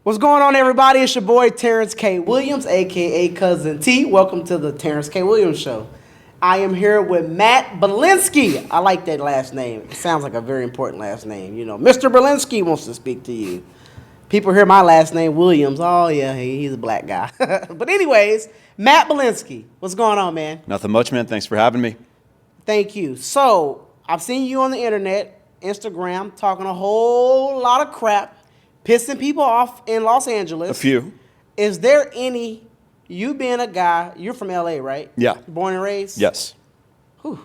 What's going on, everybody? It's your boy Terrence K. Williams, aka Cousin T. Welcome to the Terrence K. Williams Show. I am here with Matt Bilinsky. I like that last name. It sounds like a very important last name. You know, Mr. Bilinsky wants to speak to you. People hear my last name, Williams. Oh, yeah, he's a black guy. But anyways, Matt Bilinsky. What's going on, man? Nothing much, man. Thanks for having me. Thank you. So, I've seen you on the internet, Instagram, talking a whole lot of crap, pissing people off in Los Angeles. A few. Is there any, you being a guy, you're from LA, right? Yeah. Born and raised? Yes. Whew.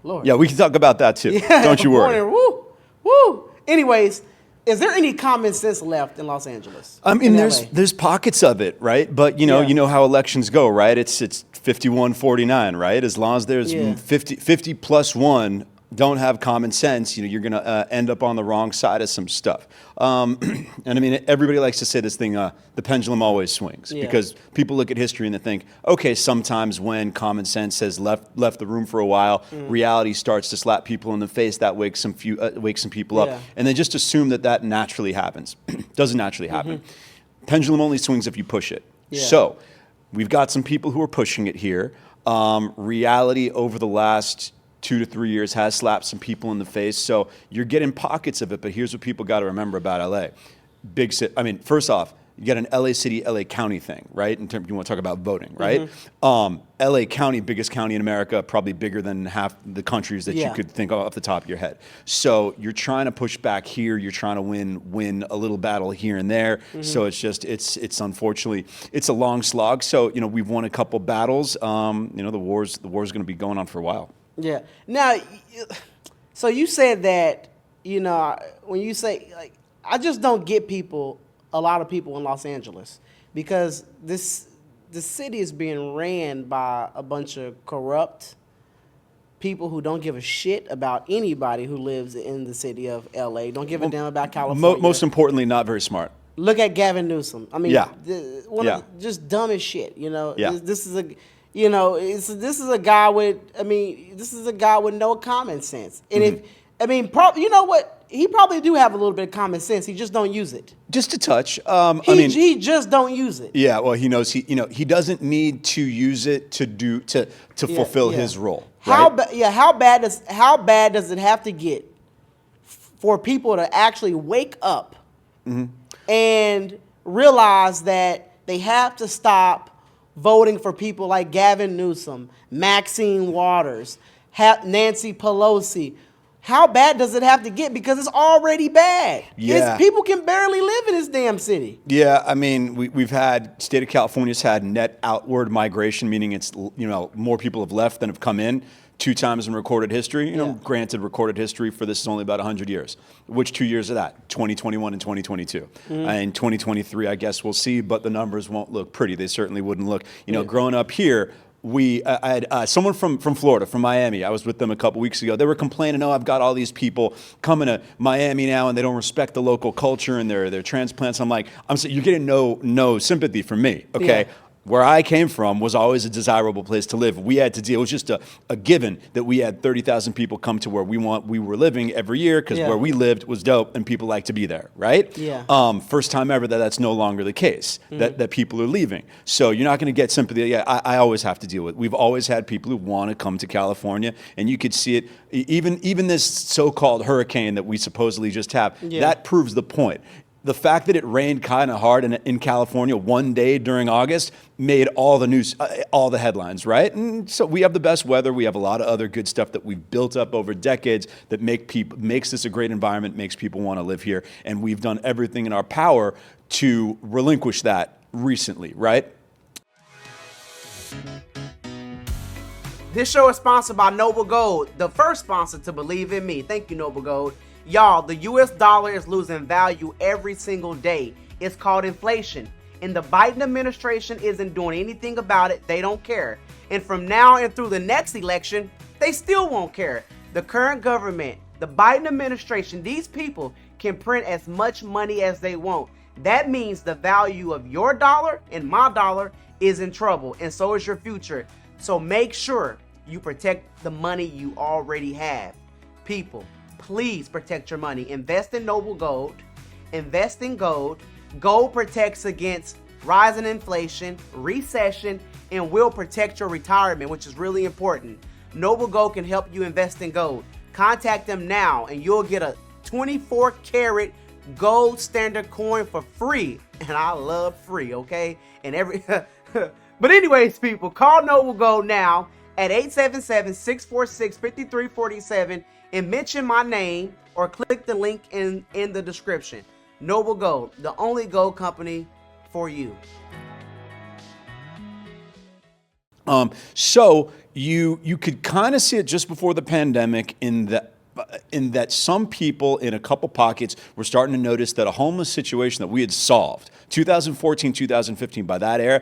Lord. Yeah, we can talk about that too. Yeah, Don't you worry. Woo. Anyways, is there any common sense left in Los Angeles? I mean, there's pockets of it, right? But you know how elections go, right? It's 51-49, right? As long as there's 50 plus one don't have common sense, you're going to end up on the wrong side of some stuff. And I mean, everybody likes to say this thing, the pendulum always swings, because people look at history and they think, okay, sometimes when common sense has left the room for a while, reality starts to slap people in the face. That wakes some people up, and they just assume that naturally happens. Doesn't naturally happen. Pendulum only swings if you push it. So we've got some people who are pushing it here. Reality over the last 2 to 3 years has slapped some people in the face. So you're getting pockets of it, but here's what people got to remember about LA. Big city. I mean, first off, you got an LA city, LA county thing, right? In terms, you want to talk about voting, right? LA County, biggest county in America, probably bigger than half the countries that you could think of off the top of your head. So you're trying to push back here. You're trying to win a little battle here and there. So it's unfortunately, it's a long slog. So, we've won a couple battles. The war's going to be going on for a while. Yeah. Now, so you said that, when you say, like, I just don't get a lot of people in Los Angeles, because the city is being ran by a bunch of corrupt people who don't give a shit about anybody who lives in the city of LA, don't give a damn about California. Most importantly, not very smart. Look at Gavin Newsome. I mean, just dumb as shit, This is a guy with no common sense. And you know what? He probably do have a little bit of common sense. He just don't use it. Just a touch. He just don't use it. Yeah, well, he knows he doesn't need to use it to fulfill his role. Right? How bad does it have to get for people to actually wake up and realize that they have to stop voting for people like Gavin Newsome, Maxine Waters, Nancy Pelosi? How bad does it have to get? Because it's already bad. Yeah. People can barely live in this damn city. Yeah, I mean, we've had, state of California's had net outward migration, meaning it's, more people have left than have come in 2 times in recorded history. Granted, recorded history for this is only about 100 years. Which 2 years of that? 2021 and 2022. And 2023, I guess we'll see, but the numbers won't look pretty. They certainly wouldn't look, growing up here, I had someone from Florida, from Miami. I was with them a couple weeks ago. They were complaining, I've got all these people coming to Miami now, and they don't respect the local culture and their transplants. I'm saying, you're getting no sympathy from me, okay? Yeah. Where I came from was always a desirable place to live. We had to deal. It was just a given that we had 30,000 people come to where we were living every year, because where we lived was dope and people like to be there, right? Yeah. First time ever that's no longer the case, that people are leaving. So you're not going to get sympathy. Yeah, I always have to deal with it. We've always had people who want to come to California, and you could see it. Even this so-called hurricane that we supposedly just have, that proves the point. The fact that it rained kind of hard in California one day during August made all the news, all the headlines, right? And so we have the best weather. We have a lot of other good stuff that we've built up over decades that makes this a great environment, makes people want to live here. And we've done everything in our power to relinquish that recently, right? This show is sponsored by Noble Gold, the first sponsor to believe in me. Thank you, Noble Gold. Y'all, the US dollar is losing value every single day. It's called inflation. And the Biden administration isn't doing anything about it. They don't care. And from now and through the next election, they still won't care. The current government, the Biden administration, these people can print as much money as they want. That means the value of your dollar and my dollar is in trouble, and so is your future. So make sure you protect the money you already have. People, please protect your money. Invest in Noble Gold. Invest in gold. Gold protects against rising inflation, recession, and will protect your retirement, which is really important. Noble Gold can help you invest in gold. Contact them now and you'll get a 24 karat gold standard coin for free. And I love free, okay? And but anyways, people, call Noble Gold now at 877-646-5347 and mention my name or click the link in the description. Noble Gold, the only gold company for you. So you could kind of see it just before the pandemic in that some people in a couple pockets were starting to notice that a homeless situation that we had solved 2014, 2015, by that era,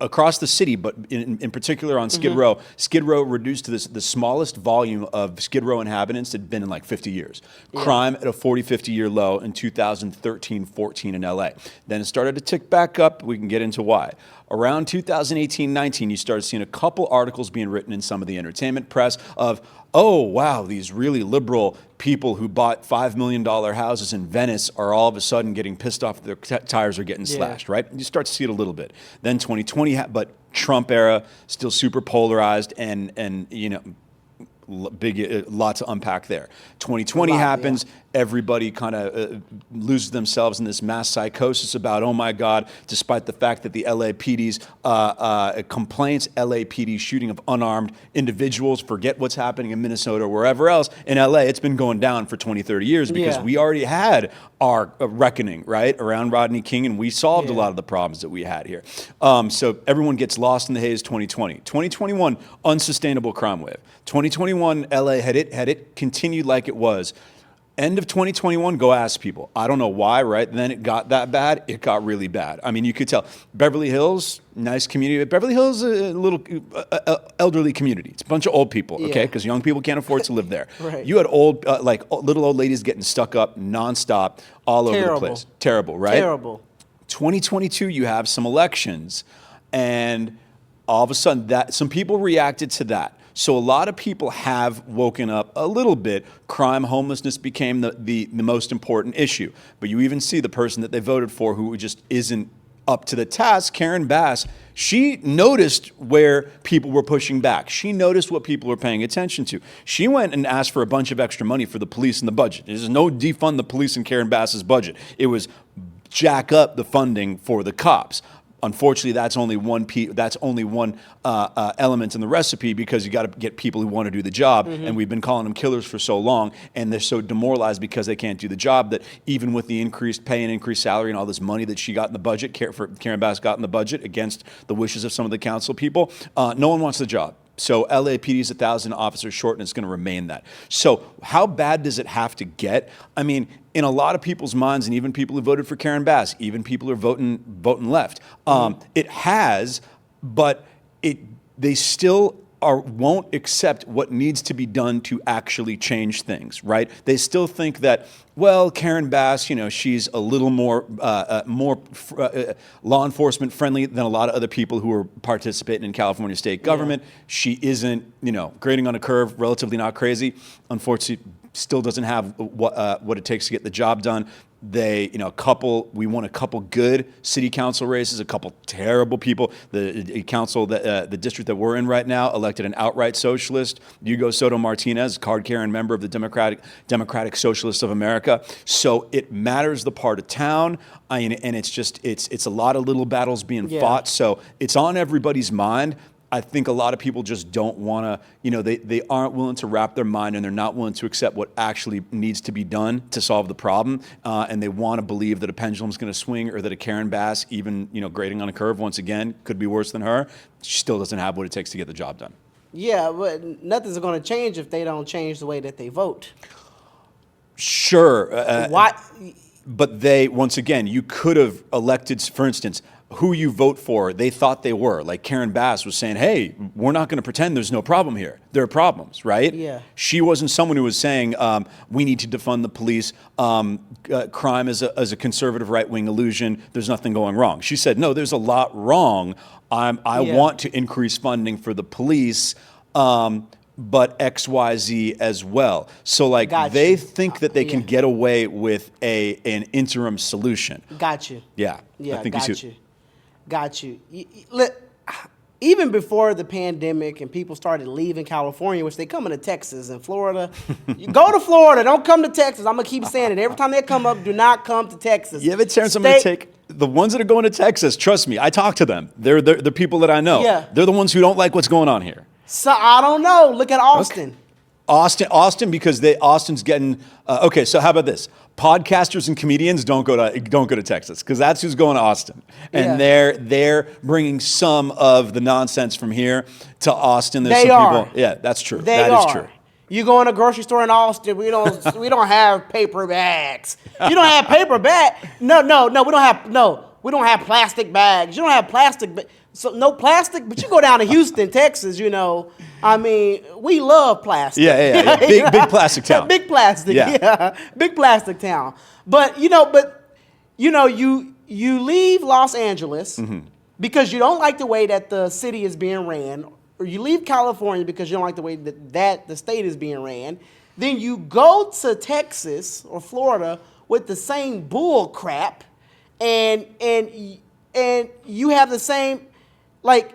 across the city, but in particular on Skid Row, Skid Row reduced to the smallest volume of Skid Row inhabitants had been in like 50 years. Yeah. Crime at a 50 year low in 2013, 14 in LA. Then it started to tick back up. We can get into why. Around 2018, 19, you started seeing a couple articles being written in some of the entertainment press of, oh, wow, these really liberal people who bought $5 million houses in Venice are all of a sudden getting pissed off that their tires are getting slashed, right? You start to see it a little bit. Then 2020, but Trump era, still super polarized and you know, lot to unpack there. 2020 happens. Yeah. Everybody kind of loses themselves in this mass psychosis about, oh my God, despite the fact that the LAPD's complaints, LAPD shooting of unarmed individuals, forget what's happening in Minnesota or wherever else. In LA, it's been going down for 20, 30 years because we already had our reckoning, right, around Rodney King, and we solved a lot of the problems that we had here. So everyone gets lost in the haze 2020. 2021, unsustainable crime wave. 2021, LA, had it continued like it was, end of 2021, go ask people. I don't know why, right? Then it got that bad. It got really bad. I mean, you could tell. Beverly Hills, nice community. Beverly Hills is a little elderly community. It's a bunch of old people, okay? Because young people can't afford to live there. Right. You had old, little old ladies getting stuck up nonstop all over the place. Terrible, right? Terrible. 2022, you have some elections, and all of a sudden, some people reacted to that. So a lot of people have woken up a little bit. Crime, homelessness became the most important issue. But you even see the person that they voted for who just isn't up to the task, Karen Bass. She noticed where people were pushing back. She noticed what people were paying attention to. She went and asked for a bunch of extra money for the police in the budget. There's no defund the police in Karen Bass's budget. It was jack up the funding for the cops. Unfortunately, that's only one element in the recipe, because you got to get people who want to do the job, and we've been calling them killers for so long, and they're so demoralized because they can't do the job that even with the increased pay and increased salary and all this money that she got in the budget, Karen Bass got in the budget against the wishes of some of the council people, no one wants the job. So LAPD is 1,000 officers short, and it's going to remain that. So how bad does it have to get? I mean, in a lot of people's minds, and even people who voted for Karen Bass, even people who are voting left, it has, but they still won't accept what needs to be done to actually change things, right? They still think that, well, Karen Bass, you know, she's a little more law enforcement friendly than a lot of other people who are participating in California state government. Yeah. She isn't, you know, grading on a curve, relatively not crazy. Unfortunately, still doesn't have what it takes to get the job done. We won a couple good city council races, a couple terrible people. The council, the district that we're in right now, elected an outright socialist, Hugo Soto Martinez, card-carrying member of the Democratic Socialists of America. So it matters the part of town, and it's a lot of little battles being fought. So it's on everybody's mind. I think a lot of people just don't want to, you know, they aren't willing to wrap their mind, and they're not willing to accept what actually needs to be done to solve the problem. And they want to believe that a pendulum's going to swing, or that a Karen Bass, even, you know, grading on a curve once again, could be worse than her. She still doesn't have what it takes to get the job done. Yeah, but nothing's going to change if they don't change the way that they vote. Sure. Why? But once again, you could have elected, for instance, who you vote for, they thought they were. Like Karen Bass was saying, hey, we're not going to pretend there's no problem here. There are problems, right? Yeah. She wasn't someone who was saying, we need to defund the police. Crime is a conservative right-wing illusion. There's nothing going wrong. She said, no, there's a lot wrong. I want to increase funding for the police. but XYZ as well. So like they think that they can get away with an interim solution. Got you. Yeah. Yeah, I think got you. Even before the pandemic and people started leaving California, which they coming to Texas and Florida. You go to Florida, don't come to Texas. I'm going to keep saying it. Every time they come up, do not come to Texas. Yeah, but Terrence, I'm going to take the ones that are going to Texas. Trust me, I talk to them. They're the people that I know. Yeah. They're the ones who don't like what's going on here. So I don't know. Look at Austin. Okay. Austin, because Austin's getting okay. So how about this? Podcasters and comedians don't go to Texas because that's who's going to Austin, and they're bringing some of the nonsense from here to Austin. There's people. Yeah, that's true. That is true. You go in a grocery store in Austin, we don't have paper bags. You don't have paper bag. No, we don't have plastic bags. You don't have plastic. So no plastic, but you go down to Houston, Texas, I mean, we love plastic. Yeah. Big plastic town. Big plastic, yeah. Big plastic town. But you leave Los Angeles because you don't like the way that the city is being ran, or you leave California because you don't like the way that the state is being ran. Then you go to Texas or Florida with the same bull crap, and you have the same, like,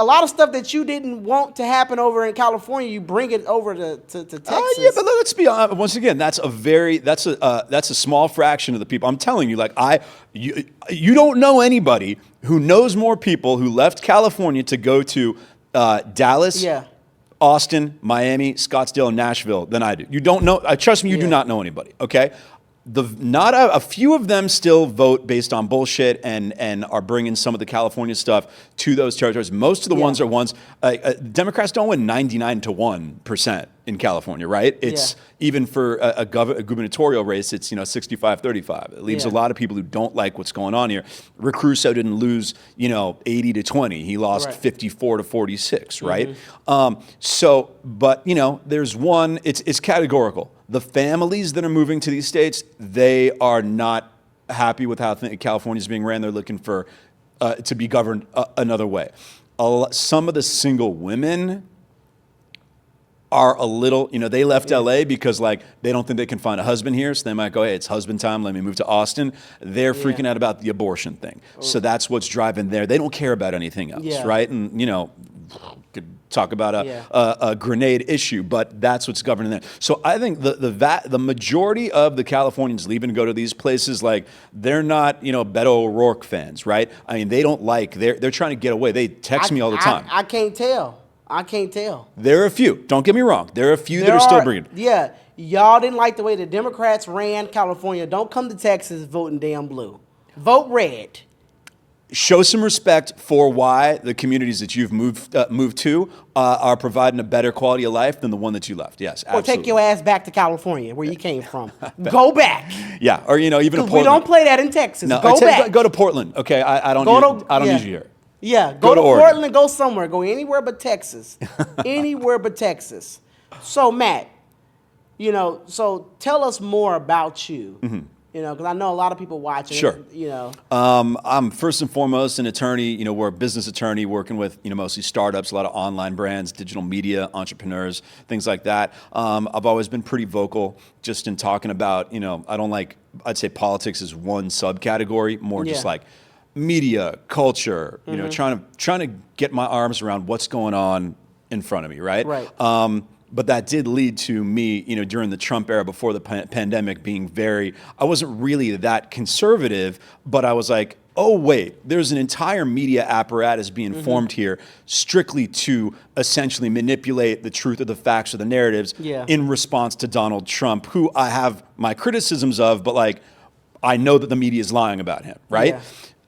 a lot of stuff that you didn't want to happen over in California, you bring it over to Texas. Yeah, but let's be honest. Once again, that's a small fraction of the people. I'm telling you, like you don't know anybody who knows more people who left California to go to Dallas, Austin, Miami, Scottsdale, and Nashville than I do. You don't know. Trust me, you do not know anybody. Okay. Not a few of them still vote based on bullshit and are bringing some of the California stuff to those territories. Most of the ones are ones, Democrats don't win 99 to 1% in California, right? It's even for a gubernatorial race, it's 65-35. It leaves a lot of people who don't like what's going on here. Rick Russo didn't lose 80 to 20. He lost 54 to 46, right? But there's one. It's categorical. The families that are moving to these states, they are not happy with how California is being ran. They're looking for to be governed another way. Some of the single women are a little, they left LA because they don't think they can find a husband here. So they might go, hey, it's husband time. Let me move to Austin. They're freaking out about the abortion thing. So that's what's driving there. They don't care about anything else, right? And, could talk about a grenade issue, but that's what's governing there. So I think the majority of the Californians leaving to go to these places, they're not, Beto O'Rourke fans, right? I mean, they don't they're trying to get away. They text me all the time. I can't tell. There are a few. Don't get me wrong. There are a few that are still bringing. Yeah. Y'all didn't like the way the Democrats ran California. Don't come to Texas voting damn blue. Vote red. Show some respect for why the communities that you've moved to are providing a better quality of life than the one that you left. Yes, absolutely. Or take your ass back to California, where you came from. Go back. Yeah, or even to Portland. We don't play that in Texas. No, go back. Go to Portland. Okay, I don't need you here. Yeah, go to Portland. Go somewhere. Go anywhere but Texas. Anywhere but Texas. So Matt, so tell us more about you. Mm-hmm. Because I know a lot of people watching. Sure. I'm first and foremost an attorney. We're a business attorney working with, mostly startups, a lot of online brands, digital media, entrepreneurs, things like that. I've always been pretty vocal just in talking about, I'd say politics is one subcategory, more just like media, culture, trying to get my arms around what's going on in front of me, right? Right. But that did lead to me, during the Trump era before the pandemic being I wasn't really that conservative, but I was like, oh, wait, there's an entire media apparatus being formed here strictly to essentially manipulate the truth of the facts or the narratives in response to Donald Trump, who I have my criticisms of, but I know that the media is lying about him, right? Yeah.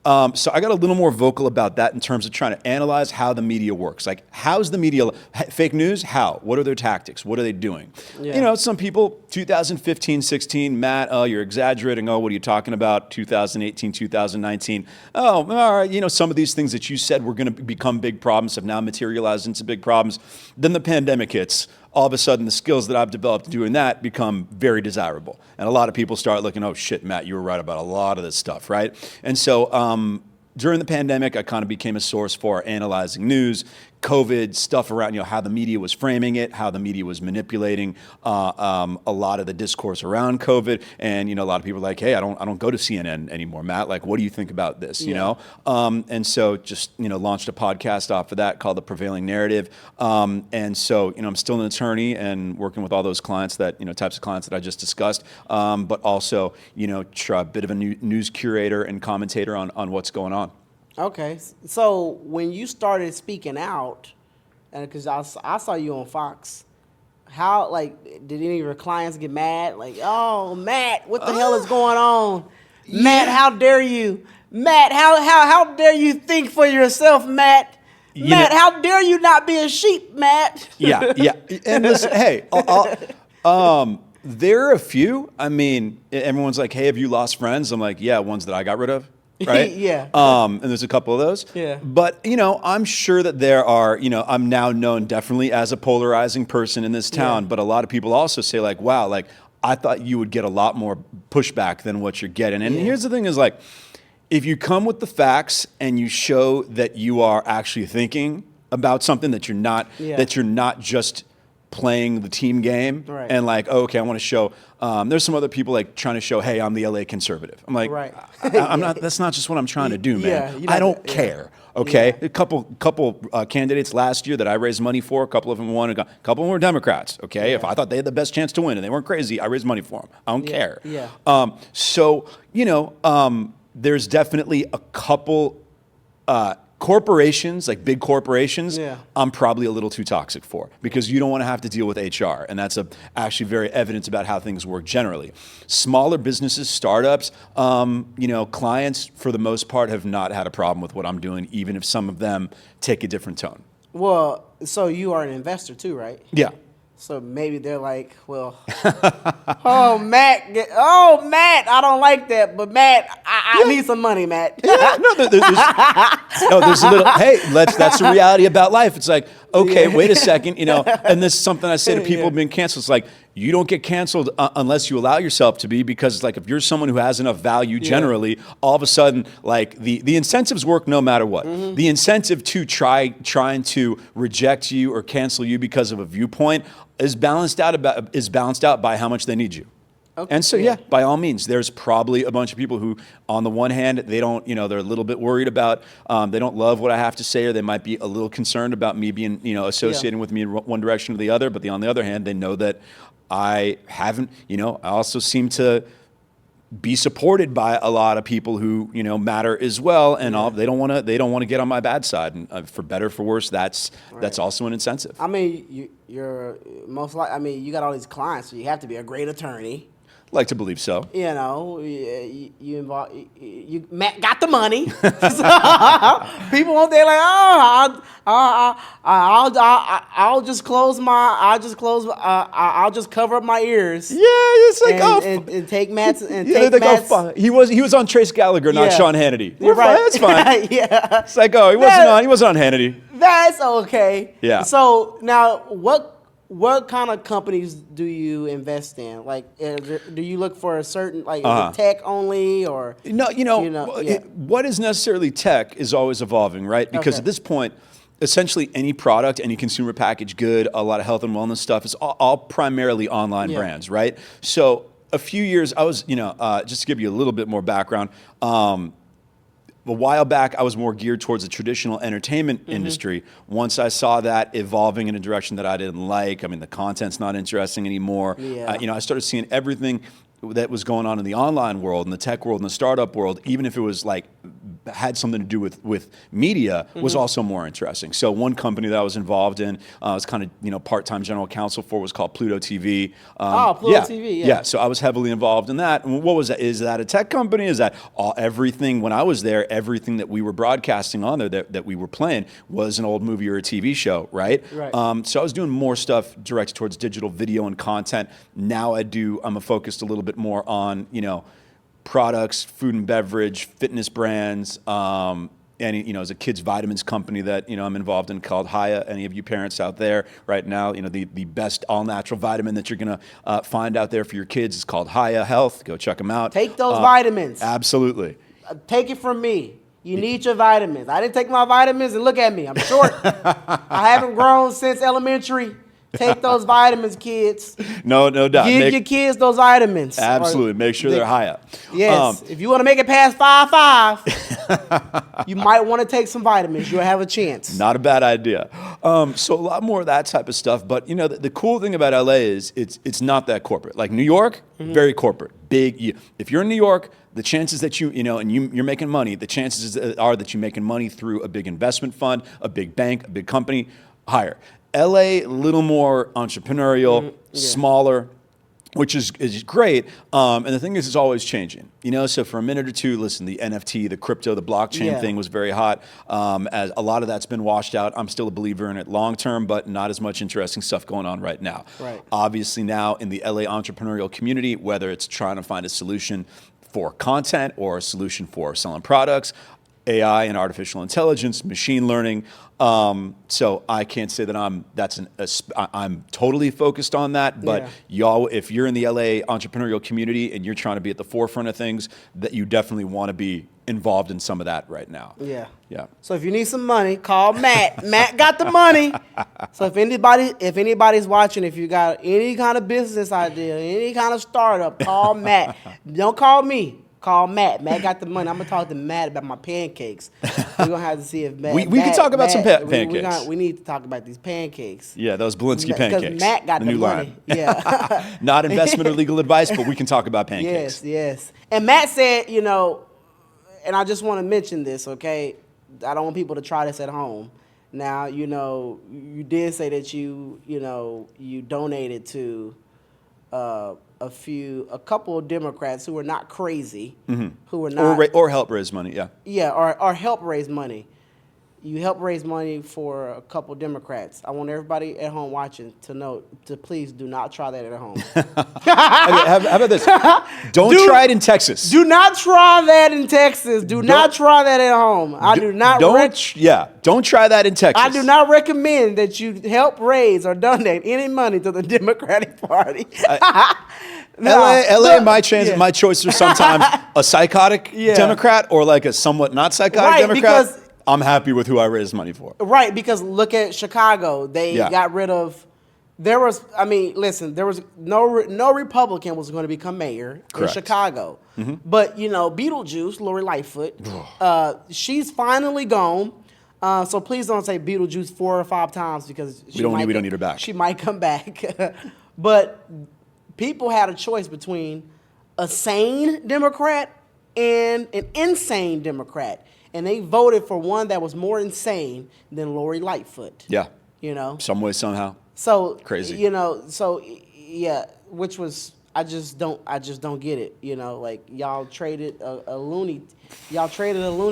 So I got a little more vocal about that in terms of trying to analyze how the media works. How's the media, fake news? How? What are their tactics? What are they doing? Yeah. Some people, 2015, 16, Matt, you're exaggerating. Oh, what are you talking about? 2018, 2019. Oh, all right. Some of these things that you said were going to become big problems have now materialized into big problems. Then the pandemic hits. All of a sudden, the skills that I've developed doing that become very desirable. And a lot of people start looking, oh, shit, Matt, you were right about a lot of this stuff, right? And so during the pandemic, I kind of became a source for analyzing news, COVID stuff around, how the media was framing it, how the media was manipulating a lot of the discourse around COVID. And, a lot of people are like, hey, I don't go to CNN anymore, Matt. Like, what do you think about this, you know? And so just, launched a podcast off of that called The Prevailing Narrative. And so, I'm still an attorney and working with all those clients that, types of clients that I just discussed, but also, a bit of a news curator and commentator on what's going on. Okay, so when you started speaking out, and because I saw you on Fox, how, did any of your clients get mad? Like, oh, Matt, what the hell is going on? Yeah. Matt, how dare you? Matt, how dare you think for yourself, Matt? Matt, how dare you not be a sheep, Matt? Yeah. And listen, hey, there are a few. I mean, everyone's like, hey, have you lost friends? I'm like, yeah, ones that I got rid of. Right? Yeah. And there's a couple of those. Yeah. But, I'm sure that there are, I'm now known definitely as a polarizing person in this town, but a lot of people also say like, wow, like I thought you would get a lot more pushback than what you're getting. And here's the thing is like, if you come with the facts and you show that you are actually thinking about something, that you're not just playing the team game, right, and like, oh, okay, I want to show, there's some other people like trying to show, hey, I'm the LA conservative. I'm like, right. I'm not, that's not just what I'm trying to do, man. I don't care. Okay. A couple candidates last year that I raised money for, a couple of them won, a couple of them were Democrats. Okay. If I thought they had the best chance to win and they weren't crazy, I raised money for them. I don't care. So, there's definitely a couple, corporations, like big corporations, I'm probably a little too toxic for, because you don't want to have to deal with HR. And that's actually very evident about how things work generally. Smaller businesses, startups, clients, for the most part, have not had a problem with what I'm doing, even if some of them take a different tone. Well, so you are an investor too, right? Yeah. So maybe they're like, well, oh, Matt, I don't like that, but Matt, I need some money, Matt. Yeah, there's a little, hey, that's the reality about life. It's like, okay, wait a second, and this is something I say to people who've been canceled. It's like, you don't get canceled unless you allow yourself to be, because it's like, if you're someone who has enough value generally, all of a sudden, like the incentives work no matter what. Mm-hmm. The incentive to trying to reject you or cancel you because of a viewpoint is balanced out by how much they need you. Okay. And so, by all means, there's probably a bunch of people who, on the one hand, they don't, they're a little bit worried about, they don't love what I have to say, or they might be a little concerned about me being, associating with me in one direction or the other. But on the other hand, they know that I haven't, I also seem to be supported by a lot of people who, matter as well, and they don't want to get on my bad side, and for better or for worse, that's also an incentive. I mean, you're most likely. I mean, you got all these clients, so you have to be a great attorney. Like to believe so. Matt got the money. So, people won't. They're like, oh, I'll just cover up my ears. Yeah, it's like, and take Matt's. And take Matt's. He was on Trace Gallagher, not Sean Hannity. We're right. Fine. That's fine. Yeah. It's like, he wasn't on Hannity. That's okay. Yeah. So now, what kind of companies do you invest in? Like, do you look for a certain, like, is it tech only, or? No, what is necessarily tech is always evolving, right? Because at this point, essentially any product, any consumer packaged good, a lot of health and wellness stuff is all primarily online brands, right? So a few years, I was, just to give you a little bit more background, a while back, I was more geared towards the traditional entertainment industry. Once I saw that evolving in a direction that I didn't like, I mean, the content's not interesting anymore. I started seeing everything that was going on in the online world, in the tech world, in the startup world, even if it was like had something to do with media, was also more interesting. So one company that I was involved in, I was kind of part-time general counsel for, was called Pluto TV. Pluto TV, yeah. So I was heavily involved in that. And what was that? Is that a tech company? Is that everything? When I was there, everything that we were broadcasting on there that we were playing was an old movie or a TV show, right? So I was doing more stuff directed towards digital video and content. Now I'm focused a little bit more on products, food and beverage, fitness brands, and as a kids vitamins company that I'm involved in called Haya. Any of you parents out there right now, the best all natural vitamin that you're gonna find out there for your kids is called Haya Health. Go check them out. Take those vitamins. Absolutely. Take it from me. You need your vitamins. I didn't take my vitamins, and look at me. I'm short. I haven't grown since elementary. Take those vitamins, kids. No doubt. Give your kids those vitamins. Absolutely. Make sure they're high up. Yes. If you want to make it past 5'5", you might want to take some vitamins. You'll have a chance. Not a bad idea. So a lot more of that type of stuff. But, you know, the cool thing about LA is it's not that corporate. Like New York, very corporate. Big. If you're in New York, the chances that you're making money, the chances are that you're making money through a big investment fund, a big bank, a big company, higher. LA, a little more entrepreneurial, smaller, which is great. And the thing is, it's always changing. You know, so for a minute or two, listen, the NFT, the crypto, the blockchain thing was very hot. As a lot of that's been washed out. I'm still a believer in it long term, but not as much interesting stuff going on right now. Right. Obviously now in the LA entrepreneurial community, whether it's trying to find a solution for content or a solution for selling products, AI and artificial intelligence, machine learning. So I can't say that I'm totally focused on that, but y'all, if you're in the LA entrepreneurial community and you're trying to be at the forefront of things, that you definitely want to be involved in some of that right now. Yeah. Yeah. So if you need some money, call Matt. Matt got the money. So if anybody's watching, if you got any kind of business idea, any kind of startup, call Matt. Don't call me. Call Matt. Matt got the money. I'm gonna talk to Matt about my pancakes. We're gonna have to see if Matt. We can talk about some pancakes. We need to talk about these pancakes. Yeah, those Bilinsky pancakes. Because Matt got the new money. line. Yeah. Not investment or legal advice, but we can talk about pancakes. Yes. And Matt said, you know, and I just want to mention this, okay? I don't want people to try this at home. Now, you know, you did say that you donated to a couple of Democrats who were not crazy, who were not or help raise money, or help raise money. You help raise money for a couple of Democrats. I want everybody at home watching to know to please do not try that at home. How about this? Don't try it in Texas. Do not try that in Texas. Do not try that at home. Don't try that in Texas. I do not recommend that you help raise or donate any money to the Democratic Party. LA, my choices are sometimes a psychotic Democrat or like a somewhat not psychotic Democrat. Because I'm happy with who I raised money for. Right, because look at Chicago. They got rid of. There was no Republican was going to become mayor in Chicago. But you know, Beetlejuice, Lori Lightfoot, she's finally gone. So please don't say Beetlejuice 4 or 5 times because we don't need her back. She might come back. But people had a choice between a sane Democrat and an insane Democrat. And they voted for one that was more insane than Lori Lightfoot. Yeah. You know? Some way, somehow. So crazy. You know, which was I just don't get it. You know, like y'all traded a Looney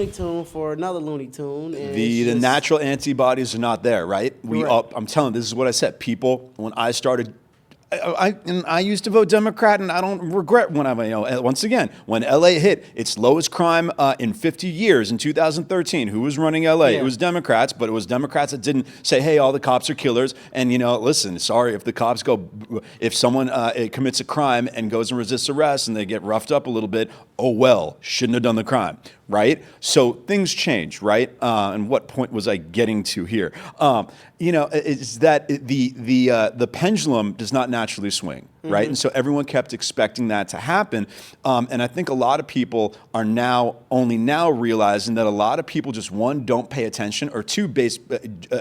Tune for another Looney Tune. And the natural antibodies are not there, right? I'm telling you, this is what I said. People, when I started I used to vote Democrat, and I don't regret when once again, when LA hit its lowest crime in 50 years in 2013, who was running LA? It was Democrats, but it was Democrats that didn't say, hey, all the cops are killers. And, listen, sorry, if someone commits a crime and goes and resists arrest and they get roughed up a little bit, oh, well, shouldn't have done the crime. Right? So things change, right? And what point was I getting to here? Is that the pendulum does not naturally swing, right? And so everyone kept expecting that to happen. And I think a lot of people are only now realizing that a lot of people just, one, don't pay attention, or two,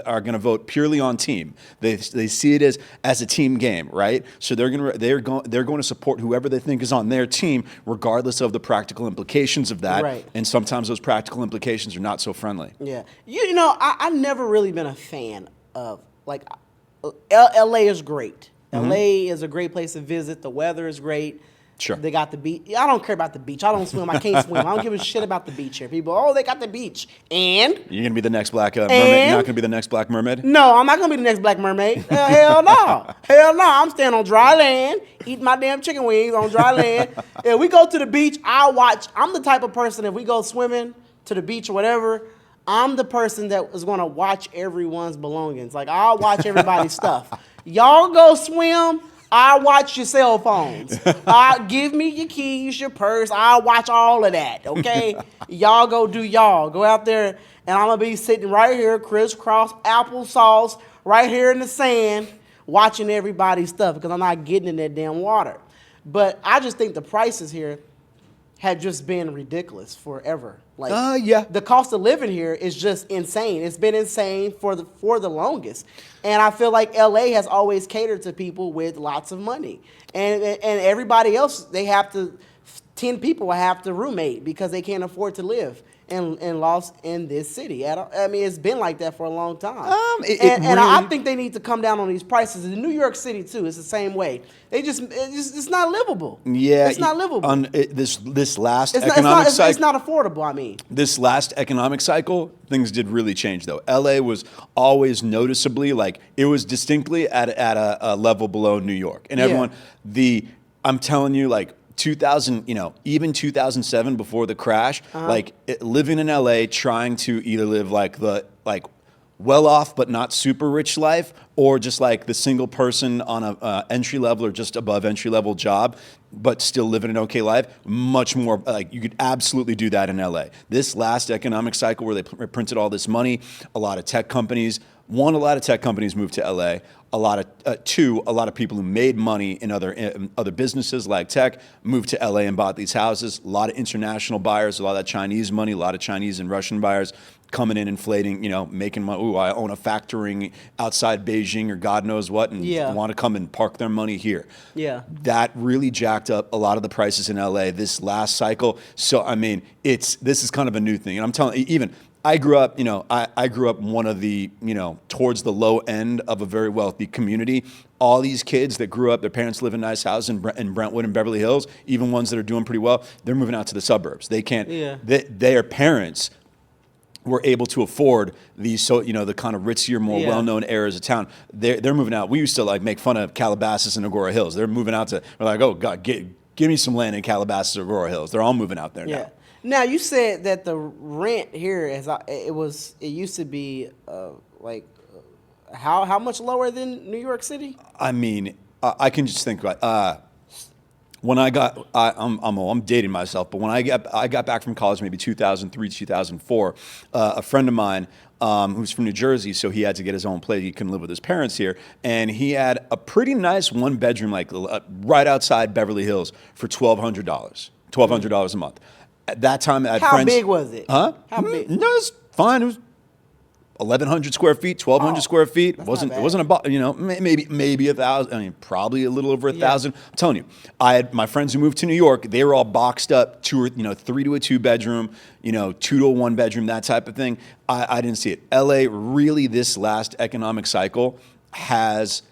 are going to vote purely on team. They see it as a team game, right? So they're going to support whoever they think is on their team, regardless of the practical implications of that. Right. And sometimes those practical implications are not so friendly. Yeah. I've never really been a fan of, LA is great. LA is a great place to visit. The weather is great. Sure. They got the beach. I don't care about the beach. I don't swim. I can't swim. I don't give a shit about the beach here. People, they got the beach. And? You're going to be the next black mermaid? You're not going to be the next black mermaid? No, I'm not going to be the next black mermaid. Hell no. Hell no. I'm staying on dry land, eating my damn chicken wings on dry land. If we go to the beach, I'm the type of person, if we go swimming to the beach or whatever, I'm the person that is going to watch everyone's belongings. I'll watch everybody's stuff. Y'all go swim, I watch your cell phones. Give me your keys, your purse. I watch all of that. Okay, y'all go do y'all. Go out there, and I'm gonna be sitting right here, crisscross applesauce, right here in the sand, watching everybody's stuff because I'm not getting in that damn water. But I just think the prices here had just been ridiculous forever. Like, yeah. The cost of living here is just insane. It's been insane for the longest. And I feel like LA has always catered to people with lots of money. And everybody else, 10 people will have to roommate because they can't afford to live in this city. I mean, it's been like that for a long time. I think they need to come down on these prices. In New York City too, it's the same way. It's not livable. Yeah, it's not livable. This last economic cycle, it's not affordable. I mean, this last economic cycle, things did really change though. LA was always noticeably it was distinctly at a level below New York, and everyone I'm telling you 2000, even 2007 before the crash, living in LA, trying to either live well off but not super rich life, or just the single person on a entry level or just above entry level job, but still living an okay life. Much more you could absolutely do that in LA. This last economic cycle where they printed all this money, a lot of tech companies moved to LA. A lot of people who made money in other businesses like tech moved to LA and bought these houses. A lot of international buyers, a lot of that Chinese money, a lot of Chinese and Russian buyers coming in, inflating, making money. Ooh, I own a factoring outside Beijing or God knows what, and want to come and park their money here. Yeah, that really jacked up a lot of the prices in LA this last cycle. So I mean, this is kind of a new thing, and I'm telling you, even. I grew up, I grew up one of the, towards the low end of a very wealthy community. All these kids that grew up, their parents live in nice houses in Brentwood and Beverly Hills, even ones that are doing pretty well, they're moving out to the suburbs. They can't, their parents were able to afford these, the kind of ritzier, more well-known areas of town. They're moving out. We used to make fun of Calabasas and Agora Hills. They're moving out to, we're like, oh God, give me some land in Calabasas or Agora Hills. They're all moving out there now. Now you said that the rent here it used to be how much lower than New York City? I mean, I can just think about when I'm dating myself, but when I got back from college, maybe 2003, 2004, a friend of mine who's from New Jersey, so he had to get his own place. He couldn't live with his parents here, and he had a pretty nice one bedroom, right outside Beverly Hills for $1,200 a month. At that time, I had friends. How big was it? Huh? How big? No, it was fine. It was 1,100 square feet, 1,200 square feet. It wasn't maybe 1,000. I mean, probably a little over 1,000. I'm telling you, I had my friends who moved to New York. They were all boxed up, 3 to a 2 bedroom, 2 to a 1 bedroom, that type of thing. I didn't see it. LA really, this last economic cycle has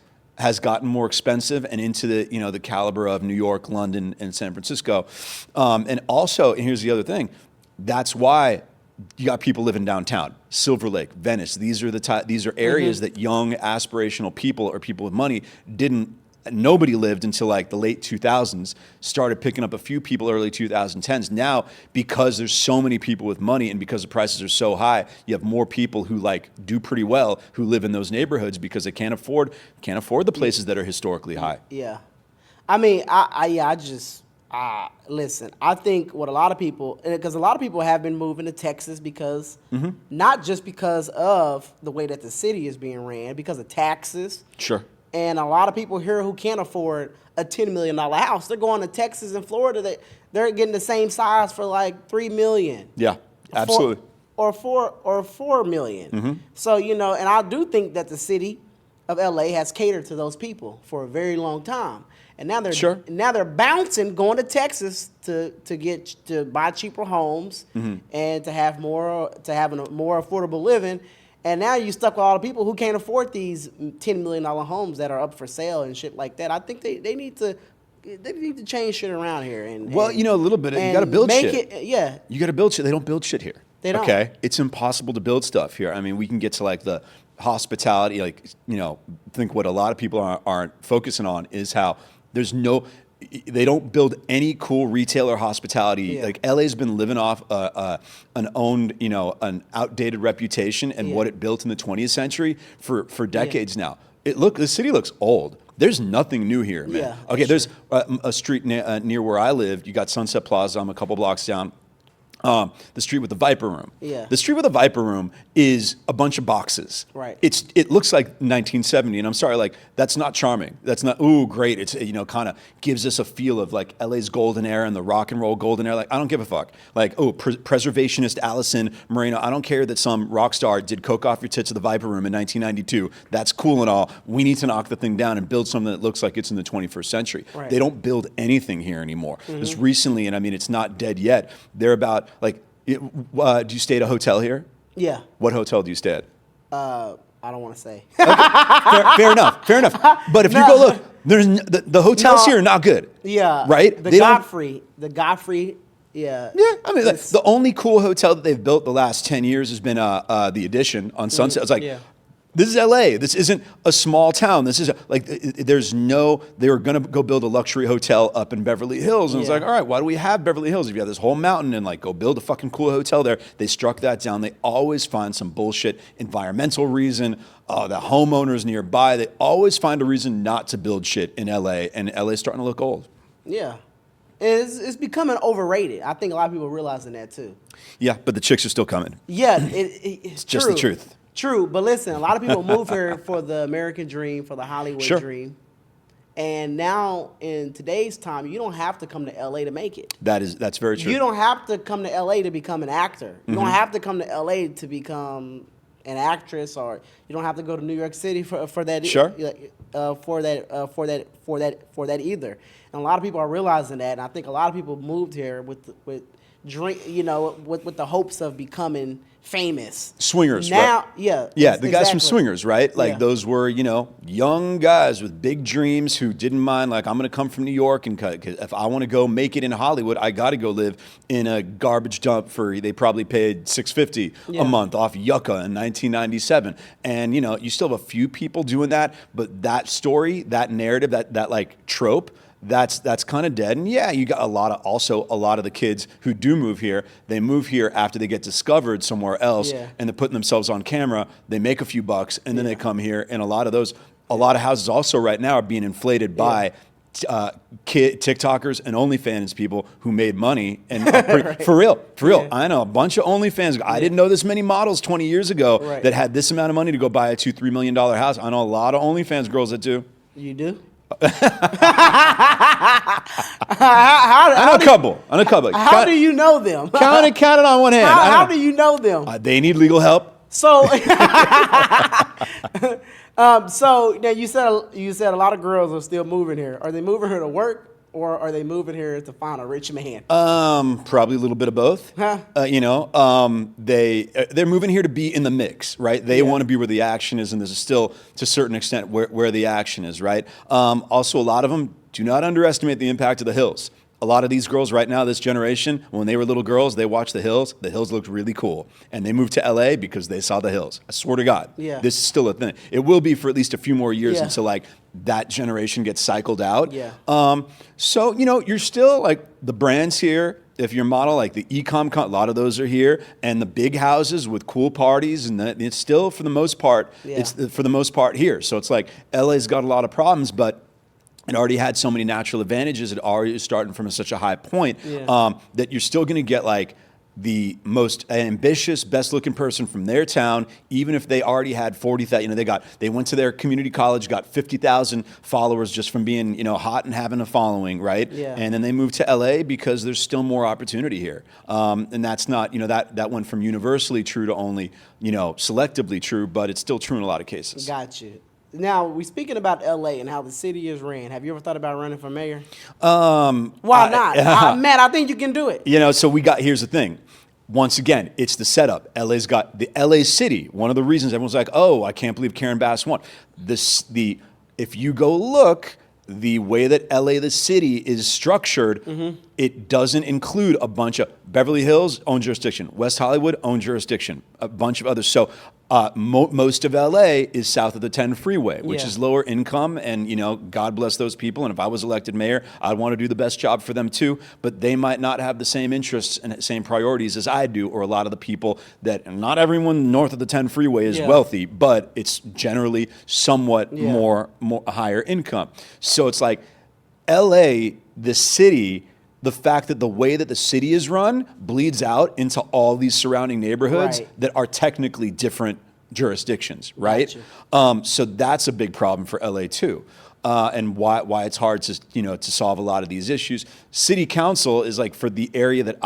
gotten more expensive and into the caliber of New York, London, and San Francisco. And here's the other thing. That's why you got people living downtown, Silver Lake, Venice. These are areas that young, aspirational people or people with money nobody lived until the late 2000s, started picking up a few people early 2010s. Now, because there's so many people with money and because the prices are so high, you have more people who do pretty well who live in those neighborhoods because they can't afford the places that are historically high. Yeah. I mean, listen, I think what a lot of people, because a lot of people have been moving to Texas because, not just because of the way that the city is being ran, because of taxes. Sure. And a lot of people here who can't afford a $10 million house, they're going to Texas and Florida. They're getting the same size for $3 million. Yeah, absolutely. Or $4 million. So, and I do think that the city of LA has catered to those people for a very long time. And now they're bouncing, going to Texas to buy cheaper homes and to have a more affordable living. And now you're stuck with all the people who can't afford these $10 million homes that are up for sale and shit like that. I think they need to change shit around here. A little bit. You got to build shit. You got to build shit. They don't build shit here. They don't. Okay, it's impossible to build stuff here. I mean, we can get to the hospitality. Think what a lot of people aren't focusing on is how they don't build any cool retail or hospitality. LA's been living off an outdated reputation and what it built in the 20th century for decades now. The city looks old. There's nothing new here, man. Yeah, Okay, there's a street near where I live. You got Sunset Plaza. I'm a couple blocks down. The street with the Viper Room. Yeah. The street with the Viper Room is a bunch of boxes. Right. It looks like 1970, and I'm sorry, like that's not charming. That's not great. It's kind of gives us a feel of like LA's golden era and the rock and roll golden era. Like I don't give a fuck. Like preservationist Allison Moreno. I don't care that some rock star did coke off your tits at the Viper Room in 1992. That's cool and all. We need to knock the thing down and build something that looks like it's in the 21st century. Right. They don't build anything here anymore. Just recently, and I mean it's not dead yet. They're about like. Do you stay at a hotel here? Yeah. What hotel do you stay at? I don't want to say. Okay. Fair enough. But if you go look, the hotels here are not good. Yeah. Right? The Godfrey. Yeah. Yeah. I mean, the only cool hotel that they've built the last 10 years has been the Edition on Sunset. It's like, this is LA. This isn't a small town. This is they were going to go build a luxury hotel up in Beverly Hills. And it's like, all right, why do we have Beverly Hills if you have this whole mountain and like go build a fucking cool hotel there? They struck that down. They always find some bullshit environmental reason. The homeowners nearby, they always find a reason not to build shit in LA. And LA's starting to look old. Yeah. It's becoming overrated. I think a lot of people are realizing that too. Yeah, but the chicks are still coming. Yeah, it's just true. the truth. True, but listen, a lot of people move here for the American dream, for the Hollywood dream. And now in today's time, you don't have to come to LA to make it. That's very true. You don't have to come to LA to become an actor. You don't have to come to LA to become an actress, or you don't have to go to New York City for that. Sure. For that either. And a lot of people are realizing that, and I think a lot of people moved here with the hopes of becoming famous. Swingers, now, right? Yeah, the guys from Swingers, right? Like those were, young guys with big dreams who didn't mind, like, I'm going to come from New York, and if I want to go make it in Hollywood, I got to go live in a garbage dump they probably paid $650 a month off Yucca in 1997. And, you still have a few people doing that, but that story, that narrative, that like trope, that's kind of dead. And yeah, you got a lot of the kids who do move here, they move here after they get discovered somewhere else, and they're putting themselves on camera, they make a few bucks, and then they come here. And a lot of houses also right now are being inflated by TikTokers and OnlyFans people who made money. And for real. I know a bunch of OnlyFans. I didn't know this many models 20 years ago that had this amount of money to go buy a $2-3 million house. I know a lot of OnlyFans girls that do. You do? I know a couple. How do you know them? Count it on one hand. How do you know them? They need legal help. So, so now you said a lot of girls are still moving here. Are they moving here to work, or are they moving here to find a rich man? Probably a little bit of both. Huh? They're moving here to be in the mix, right? They want to be where the action is, and this is still to a certain extent where the action is, right? Also, a lot of them do not underestimate the impact of the hills. A lot of these girls right now, this generation, when they were little girls, they watched the hills. The hills looked really cool. And they moved to LA because they saw the hills. I swear to God. Yeah. This is still a thing. It will be for at least a few more years until like that generation gets cycled out. Yeah. So, you're still like the brands here. If you're a model, like the e-com, a lot of those are here, and the big houses with cool parties, and it's still for the most part, here. So it's like LA's got a lot of problems, but it already had so many natural advantages. It already is starting from such a high point that you're still going to get like the most ambitious, best-looking person from their town, even if they already had 40,000. They went to their community college, got 50,000 followers just from being hot and having a following, right? Yeah. And then they moved to LA because there's still more opportunity here. And that's not that went from universally true to only selectively true, but it's still true in a lot of cases. Got you. Now, we're speaking about LA and how the city is ran. Have you ever thought about running for mayor? Why not? Matt, I think you can do it. Here's the thing. Once again, it's the setup. LA's got the LA city. One of the reasons everyone's like, oh, I can't believe Karen Bass won. If you go look, the way that LA, the city, is structured, It doesn't include a bunch of Beverly Hills, own jurisdiction. West Hollywood, own jurisdiction. A bunch of others. So most of LA is south of the 10 freeway, which is lower income. And, God bless those people. And if I was elected mayor, I'd want to do the best job for them too. But they might not have the same interests and same priorities as I do, or a lot of the people that, not everyone north of the 10 freeway is wealthy, but it's generally somewhat more higher income. So it's like LA, the city, the fact that the way that the city is run bleeds out into all these surrounding neighborhoods that are technically different jurisdictions, right? Gotcha. So that's a big problem for LA too. And why it's hard to solve a lot of these issues. City council is like, for the area that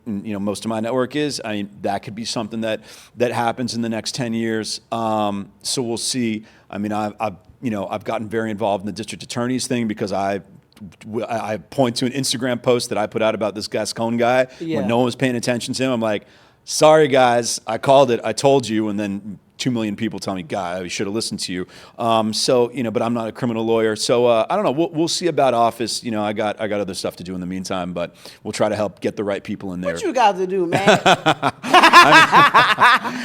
most of my network is, I mean, that could be something that happens in the next 10 years. So we'll see. I mean, I've gotten very involved in the district attorney's thing because I point to an Instagram post that I put out about this Gascon guy when no one was paying attention to him. I'm like, sorry guys, I called it, I told you, and then 2 million people tell me, "Guy, we should have listened to you." But I'm not a criminal lawyer, so I don't know. We'll see about office. I got other stuff to do in the meantime, but we'll try to help get the right people in there. What you got to do, man?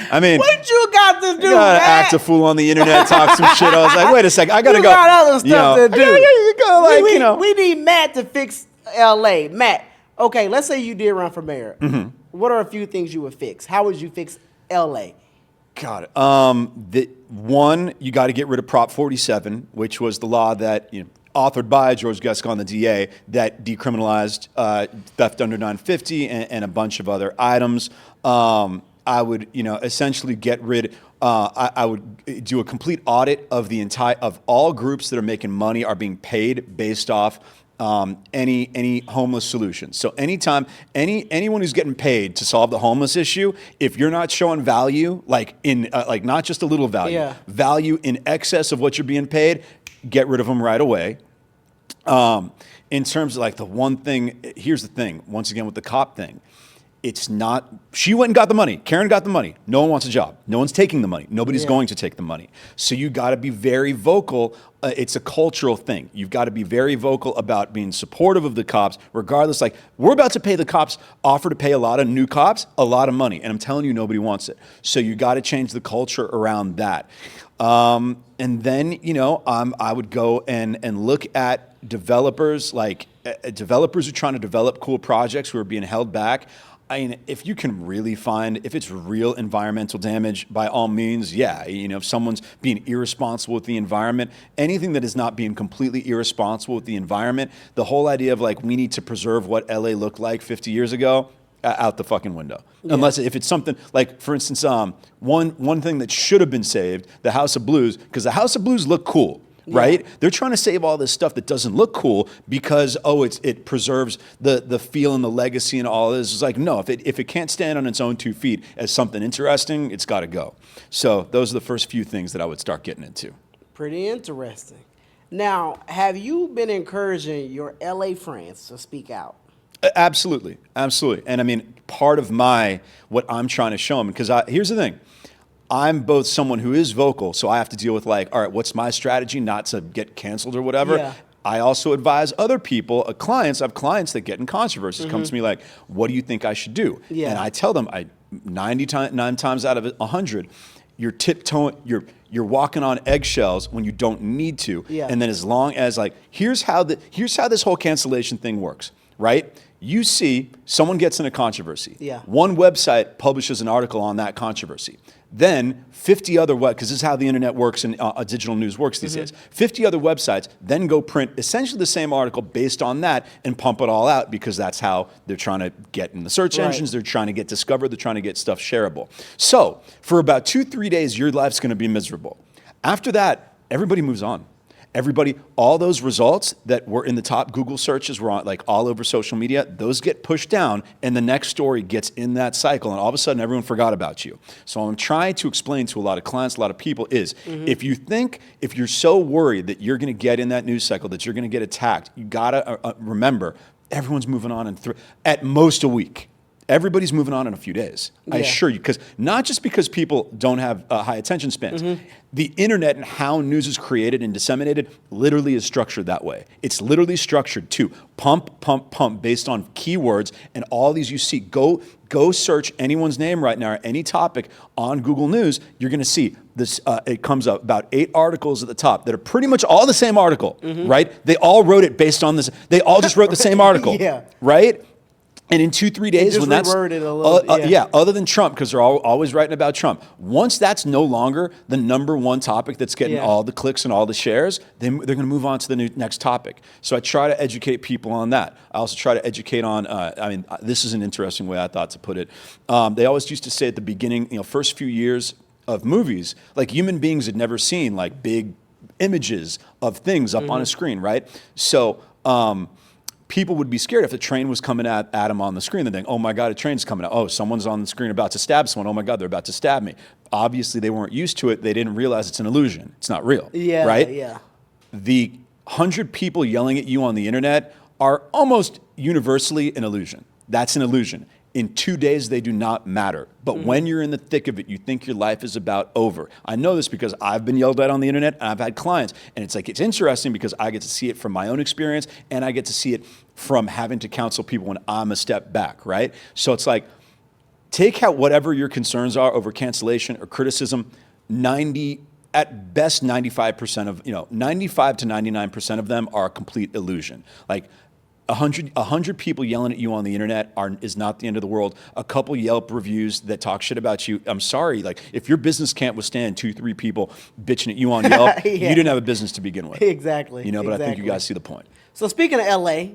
I mean, what you got to do, man? Act a fool on the internet, talk some shit. I was like, wait a second, I gotta go. You got other stuff to do. We need Matt to fix LA. Matt, okay, let's say you did run for mayor. Mm-hmm. What are a few things you would fix? How would you fix LA? Got it. One, you got to get rid of Prop 47, which was the law that, authored by George Gascon, the DA, that decriminalized theft under 950 and a bunch of other items. I would, essentially get rid. I would do a complete audit of of all groups that are making money are being paid based off any homeless solution. So anytime anyone who's getting paid to solve the homeless issue, if you're not showing value, like not just a little value, value in excess of what you're being paid, get rid of them right away. In terms of like the one thing, here's the thing. Once again with the cop thing. It's not, she went and got the money. Karen got the money. No one wants a job. No one's taking the money. Nobody's going to take the money. So you got to be very vocal. It's a cultural thing. You've got to be very vocal about being supportive of the cops, regardless. Like, we're about to pay the cops, offer to pay a lot of new cops a lot of money. And I'm telling you, nobody wants it. So you got to change the culture around that. And then, I would go and look at developers, like developers who are trying to develop cool projects who are being held back. I mean, if you can really find, if it's real environmental damage, by all means, if someone's being irresponsible with the environment, anything that is not being completely irresponsible with the environment, the whole idea of like, we need to preserve what LA looked like 50 years ago, out the fucking window. Unless if it's something like, for instance, one thing that should have been saved, the House of Blues, because the House of Blues look cool. Right? They're trying to save all this stuff that doesn't look cool because, it preserves the feel and the legacy and all this. It's like, no, if it can't stand on its own 2 feet as something interesting, it's got to go. So those are the first few things that I would start getting into. Pretty interesting. Now, have you been encouraging your LA friends to speak out? Absolutely. And I mean, part of what I'm trying to show them, because here's the thing. I'm both someone who is vocal, so I have to deal with like, all right, what's my strategy not to get canceled or whatever. Yeah. I also advise other people, clients. I have clients that get in controversies, come to me like, what do you think I should do? Yeah. And I tell them, 99 times out of 100, you're tiptoeing, you're walking on eggshells when you don't need to. Yeah. And then as long as like, here's how this whole cancellation thing works, right? You see someone gets in a controversy. Yeah. One website publishes an article on that controversy. Then 50 other because this is how the internet works and digital news works these days. 50 other websites then go print essentially the same article based on that and pump it all out because that's how they're trying to get in the search engines. They're trying to get discovered. They're trying to get stuff shareable. So for about 2-3 days, your life's going to be miserable. After that, everybody moves on. All those results that were in the top Google searches were on like all over social media, those get pushed down and the next story gets in that cycle and all of a sudden everyone forgot about you. So I'm trying to explain to a lot of clients, a lot of people is, if you're so worried that you're going to get in that news cycle, that you're going to get attacked, you got to remember everyone's moving on at most a week. everybody's moving on in a few days. I assure you, not just because people don't have high attention spans. The internet and how news is created and disseminated literally is structured that way. It's literally structured to pump, pump, pump based on keywords and all these you see. Go search anyone's name right now or any topic on Google News. You're going to see this. It comes up about 8 articles at the top that are pretty much all the same article, right? They all wrote it based on this. They all just wrote the same article, right? And in 2-3 days, when that's other than Trump, because they're always writing about Trump. Once that's no longer the number one topic that's getting all the clicks and all the shares, then they're going to move on to the next topic. So I try to educate people on that. I also try to educate on. This is an interesting way I thought to put it. They always used to say at the beginning, first few years of movies, like human beings had never seen like big images of things up on a screen, right? So. People would be scared if the train was coming at them on the screen. They'd think, oh my God, a train's coming out. Oh, someone's on the screen about to stab someone. Oh my God, they're about to stab me. Obviously, they weren't used to it. They didn't realize it's an illusion. It's not real, right? Yeah. The 100 people yelling at you on the internet are almost universally an illusion. That's an illusion. In 2 days, they do not matter. But when you're in the thick of it, you think your life is about over. I know this because I've been yelled at on the internet and I've had clients. And it's interesting because I get to see it from my own experience and I get to see it from having to counsel people when I'm a step back, right? So it's like, take out whatever your concerns are over cancellation or criticism. At best, 95% of, 95 to 99% of them are a complete illusion. Like, 100 people yelling at you on the internet is not the end of the world. A couple Yelp reviews that talk shit about you. I'm sorry. Like, if your business can't withstand 2-3 people bitching at you on Yelp, you didn't have a business to begin with. Exactly. But I think you guys see the point. So speaking of LA,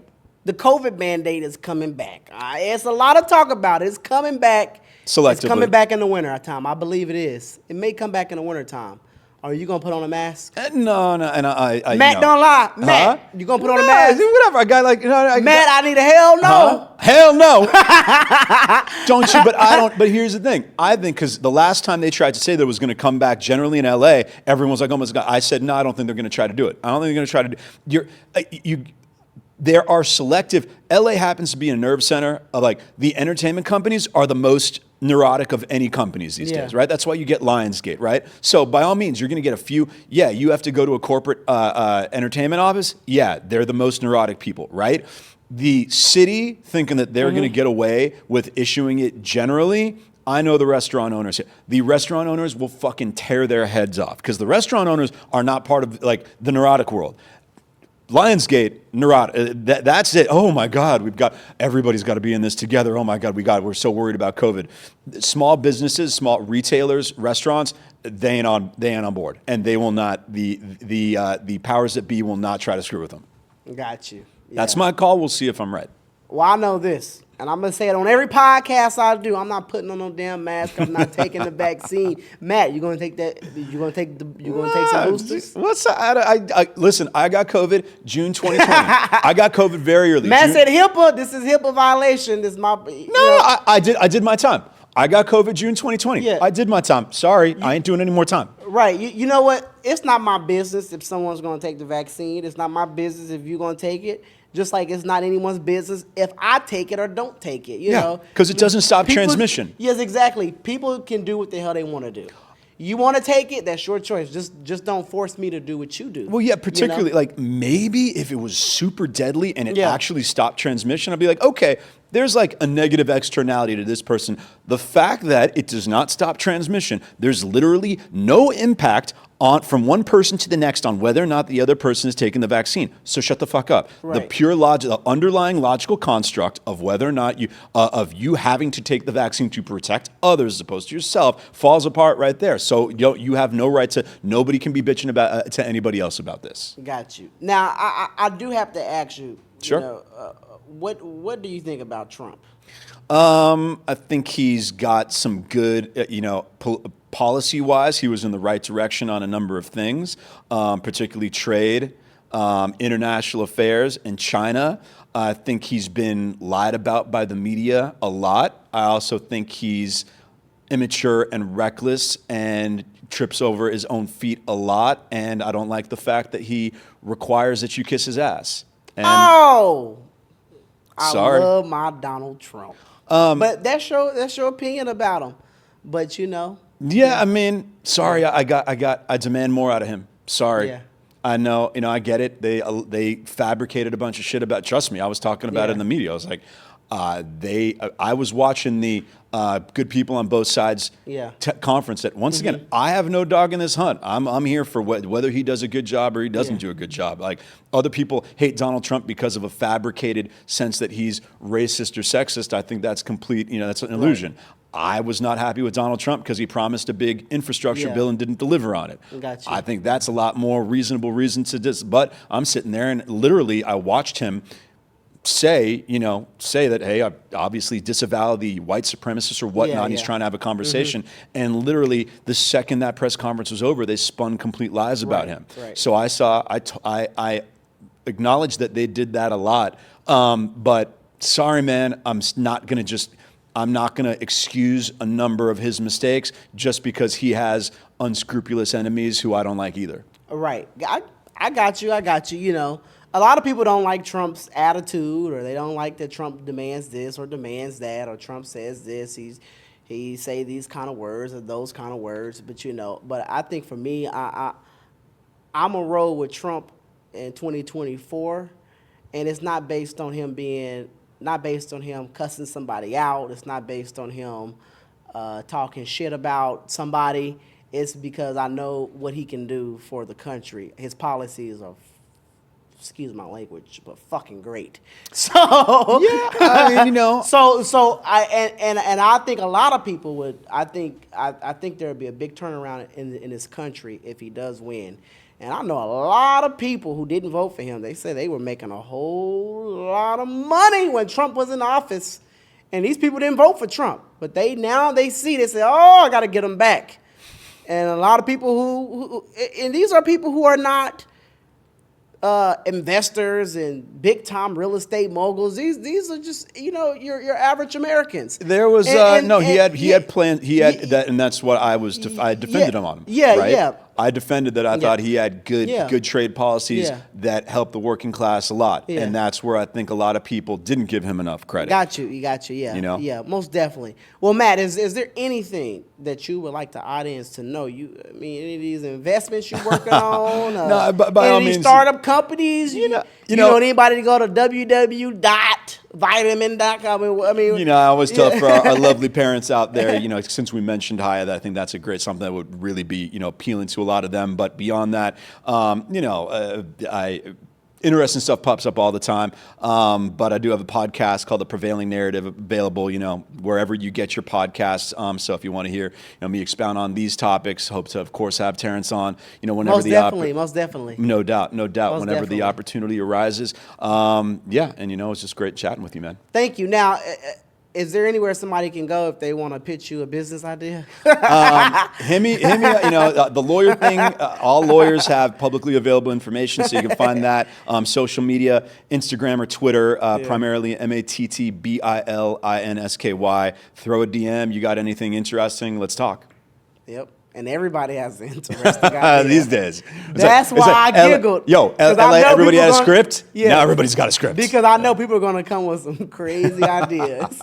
the COVID mandate is coming back. It's a lot of talk about it. It's coming back. Selectively. It's coming back in the winter time. I believe it is. It may come back in the winter time. Are you gonna put on a mask? No, and I Matt, don't lie. Matt, you gonna put on a mask? Whatever. I got like, Matt, I need a hell no. Hell no. Don't you? But I don't. But here's the thing. I think because the last time they tried to say that it was going to come back generally in LA, everyone was like, oh my God. I said, no, I don't think they're going to try to do it. I don't think they're going to try to do. There are selective. LA happens to be a nerve center of like the entertainment companies are the most neurotic of any companies these days, right? That's why you get Lionsgate, right? So by all means, you're going to get a few. Yeah, you have to go to a corporate entertainment office. Yeah, they're the most neurotic people, right? The city thinking that they're going to get away with issuing it generally. I know the restaurant owners here. The restaurant owners will fucking tear their heads off because the restaurant owners are not part of like the neurotic world. Lionsgate, neurotic. That's it. Oh my God, everybody's got to be in this together. Oh my God, we're so worried about COVID. Small businesses, small retailers, restaurants, they ain't on board, and they will not. The powers that be will not try to screw with them. Got you. Yeah. That's my call. We'll see if I'm right. Well, I know this, and I'm gonna say it on every podcast I do. I'm not putting on no damn mask. I'm not taking the vaccine. Matt, you gonna take that? You gonna take some boosters? Listen, I got COVID June 2020. I got COVID very early. Matt said HIPAA. This is HIPAA violation. This is my. I did my time. I got COVID June 2020. Yeah. I did my time. Sorry, I ain't doing any more time. Right. You know what? It's not my business if someone's gonna take the vaccine. It's not my business if you're gonna take it. Just like it's not anyone's business if I take it or don't take it, you know? Because it doesn't stop transmission. Yes, exactly. People can do what the hell they want to do. You want to take it, that's your choice. Just don't force me to do what you do. Well, yeah, particularly, like, maybe if it was super deadly and it actually stopped transmission, I'd be like, okay, there's like a negative externality to this person. The fact that it does not stop transmission, there's literally no impact from one person to the next on whether or not the other person is taking the vaccine. So shut the fuck up. Right. The pure logic, the underlying logical construct of whether or not you having to take the vaccine to protect others as opposed to yourself falls apart right there. So you have no right to. Nobody can be bitching about to anybody else about this. Got you. Now I do have to ask you. Sure. What do you think about Trump? I think he's got some good, policy-wise, he was in the right direction on a number of things, particularly trade, international affairs, and China. I think he's been lied about by the media a lot. I also think he's immature and reckless and trips over his own feet a lot. And I don't like the fact that he requires that you kiss his ass. And Sorry. I love my Donald Trump. But that's your opinion about him. But Yeah, I mean, sorry, I demand more out of him. Sorry. Yeah. I know, I get it. They fabricated a bunch of shit about. Trust me, I was talking about it in the media. I was like, I was watching the good people on both sides conference. That once again, I have no dog in this hunt. I'm here for whether he does a good job or he doesn't do a good job. Like other people hate Donald Trump because of a fabricated sense that he's racist or sexist. I think that's complete. That's an illusion. Right. I was not happy with Donald Trump because he promised a big infrastructure bill and didn't deliver on it. Gotcha. I think that's a lot more reasonable reason to but I'm sitting there and literally I watched him say that, hey, I obviously disavow the white supremacists or whatnot. He's trying to have a conversation. And literally the second that press conference was over, they spun complete lies about him. Right. So I acknowledge that they did that a lot. But sorry, man, I'm not going to excuse a number of his mistakes just because he has unscrupulous enemies who I don't like either. Right. I got you. A lot of people don't like Trump's attitude, or they don't like that Trump demands this or demands that, or Trump says this, he say these kind of words or those kind of words. But I think for me, I'm a roll with Trump in 2024, and it's not based on him cussing somebody out. It's not based on him talking shit about somebody. It's because I know what he can do for the country. His policies are, excuse my language, but fucking great. So I mean, So I think a lot of people would. I think there would be a big turnaround in this country if he does win. And I know a lot of people who didn't vote for him. They said they were making a whole lot of money when Trump was in office. And these people didn't vote for Trump. But they say, oh, I got to get him back. And a lot of people and these are people who are not investors and big time real estate moguls. These are just your average Americans. There was he had planned that, and that's what I defended him on. I defended that. I thought he had good trade policies that helped the working class a lot, and that's where I think a lot of people didn't give him enough credit. Got you. Yeah, most definitely. Well, Matt, is there anything that you would like the audience to know? Any of these investments you're working on? No, by all means, startup companies. You know anybody to go to www.vitamin.com? I always tell for our lovely parents out there, since we mentioned Haya, that I think that's something that would really be, appealing to a lot of them. But beyond that, interesting stuff pops up all the time. But I do have a podcast called The Prevailing Narrative available, wherever you get your podcasts. So if you want to hear me expound on these topics, hope to, of course, have Terrence on, whenever most definitely. No doubt. Whenever the opportunity arises. And it's just great chatting with you, man. Thank you. Now, is there anywhere somebody can go if they want to pitch you a business idea? Hit me, the lawyer thing, all lawyers have publicly available information, so you can find that. Social media, Instagram or Twitter, primarily MATTBILINSKY. Throw a DM. You got anything interesting? Let's talk. Yep. And everybody has an interesting idea. These days. That's why I giggled. LA, everybody had a script. Yeah. Now everybody's got a script. Because I know people are going to come with some crazy ideas.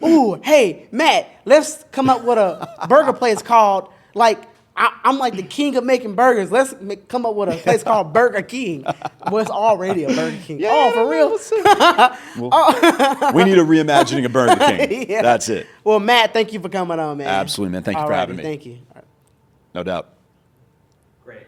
Ooh, hey, Matt, let's come up with a burger place called, I'm like the king of making burgers. Let's come up with a place called Burger King. Well, it's already a Burger King. Yeah, for real? We need a reimagining of Burger King. Yeah. That's it. Well, Matt, thank you for coming on, man. Absolutely, man. Thank you for having me. Thank you. No doubt. Great.